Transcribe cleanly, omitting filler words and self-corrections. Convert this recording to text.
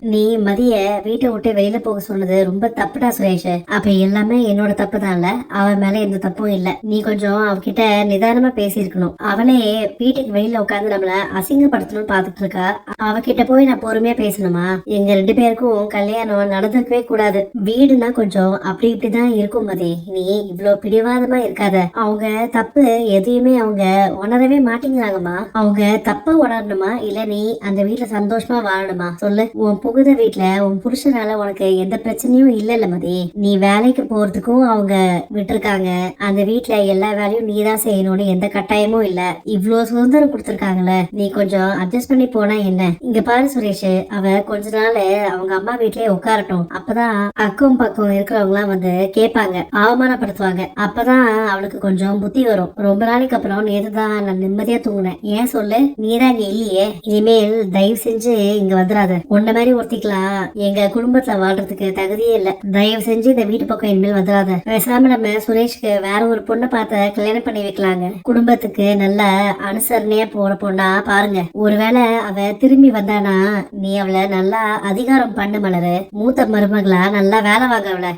நீ மதிய வீட்டை விட்டு வெளியில போக சொன்னது ரொம்ப தப்புடா சுரேஷ். அப்ப எல்லாமே என்னோட தப்பு தான்ல. அவன் மேல எந்த தப்பும் இல்ல. நீ கொஞ்சம் அவகிட்ட நிதானமா பேசியிருக்கணும். அவளே வீட்டுக்கு வெளியில உட்காந்து நம்மள அசிங்கப்படுத்தணும்னு பாத்துட்டு இருக்கா. அவகிட்ட போய் நான் பொறுமையா பேசணுமா? எங்க 2 பேருக்கும் கல்யாணம் நடந்திருக்கவே கூடாது. வீடுனா கொஞ்சம் அப்படி இப்படிதான் இருக்கும் மதி. நீ இவ்வளவு பிடிவாதமா இருக்காத. அவங்க தப்பு எதையுமே அவங்க உணரவே மாட்டேங்கிறாங்கம்மா. அவங்க தப்ப உணரணுமா இல்ல நீ அந்த வீட்டுல சந்தோஷமா வாழணுமா சொல்லு. உன் புகுந்த வீட்டுல உன் புருஷனால உனக்கு எந்த பிரச்சனையும் இல்ல மதி. நீ வேலைக்கு போறதுக்கும் அவங்க விட்டுருக்காங்க. அந்த வீட்டுல எல்லா வேலையும் நீதான் செய்யணும்னு எந்த கட்டாயமும் இல்ல. இவ்வளவு சுதந்திரம் கொடுத்துருக்காங்கல்ல, நீ கொஞ்சம் அட்ஜஸ்ட் பண்ணி போனா என்ன? இங்க பாரு சுரேஷ், அவ கொஞ்ச நாள் அவங்க அம்மா வீட்லயே உட்காரட்டும். அப்பதான் அக்கம் பக்கம் இருக்கிறவங்க எல்லாம் வந்து கேட்பாங்க, அவமானப்படுத்துவாங்க. அப்பதான் அவளுக்கு கொஞ்சம் புத்தி வரும். ரொம்ப நாளைக்கு அப்புறம் நேற்றுதான் நான் நிம்மதியா தூங்குனேன். ஏன் சொல்லு, நீதான் இங்க இல்லையே. இனிமேல் தயவு செஞ்சு இங்க வந்துடாத. உன்ன மாதிரி ஒருத்திக்கலாம் எங்க குடும்பத்துல வாழ்றதுக்கு தகுதியே இல்ல. தயவு செஞ்சு இந்த வீட்டு பக்கம் இனிமேல் வந்துடாத. பேசாம நம்ம சுரேஷ்க்கு வேற ஒரு பொண்ணை பார்த்த கல்யாணம் பண்ணி வைக்கலாங்க. குடும்பத்துக்கு நல்ல அனுசரணையா போற பொண்ணா பாருங்க. ஒருவேளை அவ திரும்பி வந்தானா நீ அவளை நல்லா அதிகாரம் பண்ணு மலரு. மூத்த மருமகளா நல்லா வேலை வாங்க அவளை.